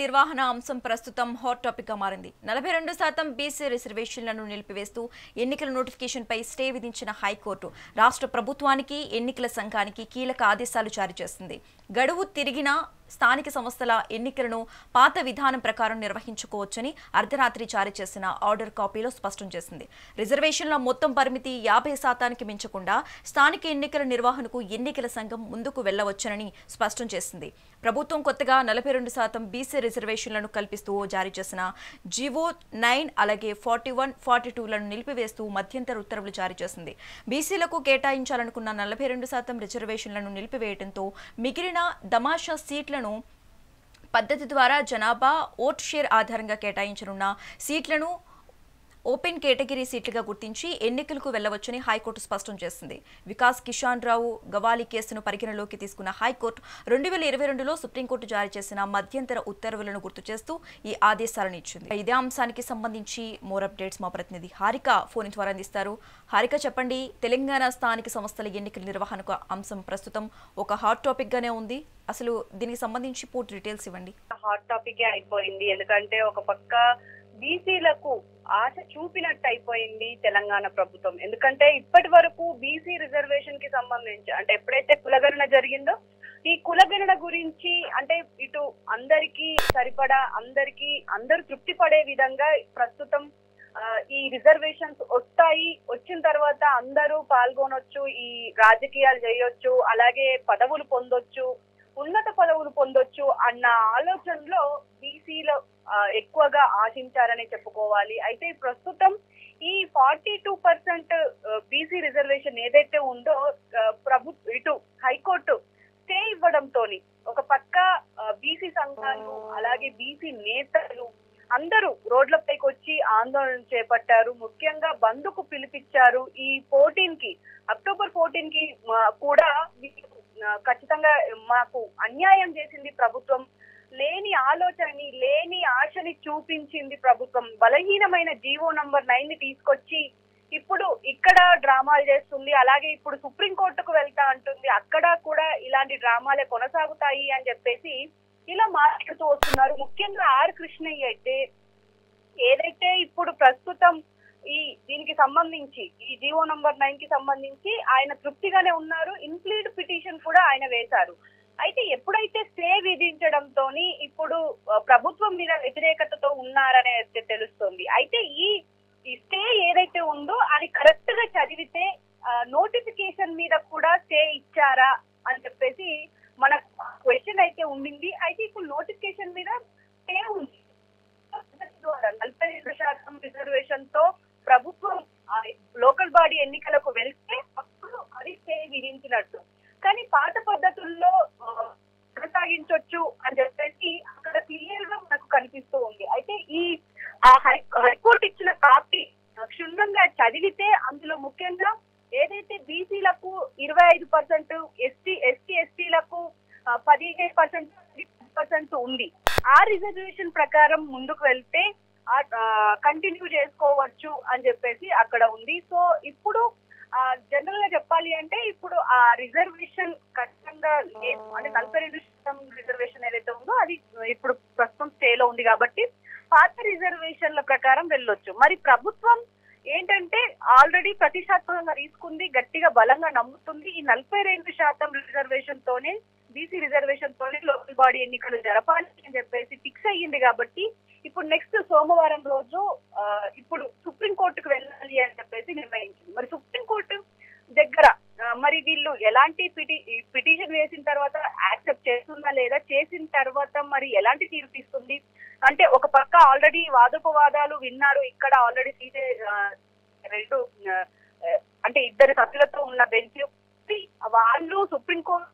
నిర్వహణ అంశం ప్రస్తుతం హాట్ టాపిక్ గా మారింది. 42% బీసీ రిజర్వేషన్లను నిలిపివేస్తూ ఎన్నికల నోటిఫికేషన్ పై స్టే విధించిన హైకోర్టు రాష్ట్ర ప్రభుత్వానికి ఎన్నికల సంఘానికి కీలక ఆదేశాలు జారీ చేసింది. గడువు తిరిగిన స్థానిక సంస్థల ఎన్నికలను పాత విధానం ప్రకారం నిర్వహించుకోవచ్చని అర్ధరాత్రి జారీ చేసిన ఆర్డర్ కాపీలో స్పష్టం చేసింది. రిజర్వేషన్ల మొత్తం పరిమితి 50% మించకుండా స్థానిక ఎన్నికల నిర్వహణకు ఎన్నికల సంఘం ముందుకు వెళ్లవచ్చునని స్పష్టం చేసింది. ప్రభుత్వం కొత్తగా 42% బీసీ రిజర్వేషన్లను కల్పిస్తూ జారీ చేసిన జీవో 9 అలాగే 41, 42లను నిలిపివేస్తూ మధ్యంతర ఉత్తర్వులు జారీ చేసింది. బీసీలకు కేటాయించాలనుకున్న 42% రిజర్వేషన్లను నిలిపివేయడంతో మిగిలిన దమాషా సీట్లను పద్ధతి ద్వారా జనాభా ఓట్ షేర్ ఆధారంగా కేటాయించనున్న సీట్లను ఓపెన్ కేటగిరీ సీట్లుగా గుర్తించి ఎన్నికలకు వెళ్లవచ్చని హైకోర్టు స్పష్టం చేసింది. వికాస్ కిషాన్ రావు గవాలి కేసును పరిగణలోకి తీసుకున్న హైకోర్టు 2022లో సుప్రీంకోర్టు జారీ చేసిన మధ్యంతర ఉత్తర్వులను గుర్తు చేస్తూ ఈ ఆదేశాలను ఇచ్చింది. ఇదే అంశానికి సంబంధించి మోర్ అప్డేట్స్ మా ప్రతినిధి హారిక ఫోన్ ద్వారా అందిస్తారు. హారిక, చెప్పండి, తెలంగాణ స్థానిక సంస్థల ఎన్నికల నిర్వహణకు అంశం ప్రస్తుతం ఒక హాట్ టాపిక్ గానే ఉంది. అసలు దీనికి సంబంధించి పూర్తి డీటెయిల్స్ ఇవ్వండి. హాట్ టాపిక్ అయిపోయింది. ఎందుకంటే ఒక పక్క బీసీలకు ఆశ చూపినట్టు అయిపోయింది తెలంగాణ ప్రభుత్వం. ఎందుకంటే ఇప్పటి వరకు బీసీ రిజర్వేషన్ కి సంబంధించి అంటే ఎప్పుడైతే కులగణన జరిగిందో ఈ కులగణన గురించి అంటే ఇటు అందరికీ సరిపడా అందరూ తృప్తి పడే విధంగా ప్రస్తుతం ఈ రిజర్వేషన్స్ వస్తాయి. వచ్చిన తర్వాత అందరూ పాల్గొనొచ్చు, ఈ రాజకీయాలు చేయొచ్చు, అలాగే పదవులు పొందొచ్చు, ఉన్నత పదవులు పొందొచ్చు అన్న ఆలోచనలో బీసీలో ఎక్కువగా ఆశించారని చెప్పుకోవాలి. అయితే ప్రస్తుతం ఈ 42% బీసీ రిజర్వేషన్ ఏదైతే ఉందో ఇటు హైకోర్టు స్టే ఇవ్వడంతో ఒక పక్క బీసీ సంఘాలు అలాగే బీసీ నేతలు అందరూ రోడ్లపైకి వచ్చి ఆందోళన చేపట్టారు. ముఖ్యంగా బంద్కు పిలిపించారు. ఈ 14 అక్టోబర్ 14 కూడా ఖచ్చితంగా మాకు అన్యాయం చేసింది ప్రభుత్వం, లేని ఆలోచనని లేని ఆశని చూపించింది ప్రభుత్వం, బలహీనమైన జీవో నంబర్ 9 తీసుకొచ్చి ఇప్పుడు ఇక్కడ డ్రామాలు చేస్తుంది, అలాగే ఇప్పుడు సుప్రీంకోర్టుకు వెళ్తా అంటుంది, అక్కడ కూడా ఇలాంటి డ్రామాలే కొనసాగుతాయి అని చెప్పేసి ఇలా మాట్లాడుతూ వస్తున్నారు. ముఖ్యంగా ఆర్ కృష్ణయ్య అయితే ఏదైతే ఇప్పుడు ప్రస్తుతం దీనికి సంబంధించి ఈ జీవో నంబర్ 9 కి సంబంధించి ఆయన తృప్తిగానే ఉన్నారు. ఇన్ప్లీడ్ పిటిషన్ కూడా ఆయన వేశారు. అయితే ఎప్పుడైతే స్టే విధించడంతో ఇప్పుడు ప్రభుత్వం మీద వ్యతిరేకతతో ఉన్నారనేది తెలుస్తుంది. అయితే ఈ స్టే ఏదైతే ఉందో అది కరెక్ట్ గా చదివితే నోటిఫికేషన్ మీద కూడా స్టే ఇచ్చారా అని చెప్పేసి మన క్వశ్చన్ అయితే ఉండింది. అయితే ఇప్పుడు నోటిఫికేషన్ మీద స్టే ఉంది. 42% రిజర్వేషన్ తో ప్రభుత్వం లోకల్ బాడీ ఎన్నికలకు వెళ్తే అప్పుడు అది స్టే విధించినట్టు, కానీ పాత పద్ధతుల్లో కొనసాగించవచ్చు అని చెప్పేసి అక్కడ క్లియర్ గా మనకు కనిపిస్తూ ఉంది. అయితే హైకోర్టు ఇచ్చిన కాపీ క్షుణ్ణంగా చదివితే అందులో ముఖ్యంగా ఏదైతే బీసీలకు 25%, ఎస్టీలకు 15% ఉంది, ఆ రిజర్వేషన్ ప్రకారం ముందుకు వెళ్తే కంటిన్యూ చేసుకోవచ్చు అని చెప్పేసి అక్కడ ఉంది. సో ఇప్పుడు జనరల్ గా చెప్పాలి అంటే ఇప్పుడు ఆ రిజర్వేషన్ ఖచ్చితంగా అంటే 42% రిజర్వేషన్ ఏదైతే ఉందో అది ఇప్పుడు ప్రస్తుతం స్టేలో ఉంది కాబట్టి పాత రిజర్వేషన్ల ప్రకారం వెళ్ళొచ్చు. మరి ప్రభుత్వం ఏంటంటే ఆల్రెడీ ప్రతిష్టాత్మకంగా తీసుకుంది, గట్టిగా బలంగా నమ్ముతుంది. ఈ 42% రిజర్వేషన్ తోనే బీసీ రిజర్వేషన్ తోనే లోకల్ బాడీ ఎన్నికలు జరపాలి అని చెప్పేసి ఫిక్స్ అయ్యింది. కాబట్టి ఇప్పుడు నెక్స్ట్ సోమవారం రోజు ఇప్పుడు సుప్రీంకోర్టుకు వెళ్ళాలి అని చెప్పేసి నిర్ణయించింది. మరి సుప్రీంకోర్టు దగ్గర మరి వీళ్ళు ఎలాంటి పిటిషన్ వేసిన తర్వాత యాక్సెప్ట్ చేస్తుందా లేదా, చేసిన తర్వాత మరి ఎలాంటి తీర్పు ఇస్తుంది అంటే ఒక పక్క ఆల్రెడీ వాదోపవాదాలు విన్నారు. ఇక్కడ ఆల్రెడీ రెండు అంటే 2 సభ్యులతో ఉన్న బెంచ్ వాళ్ళు సుప్రీంకోర్టు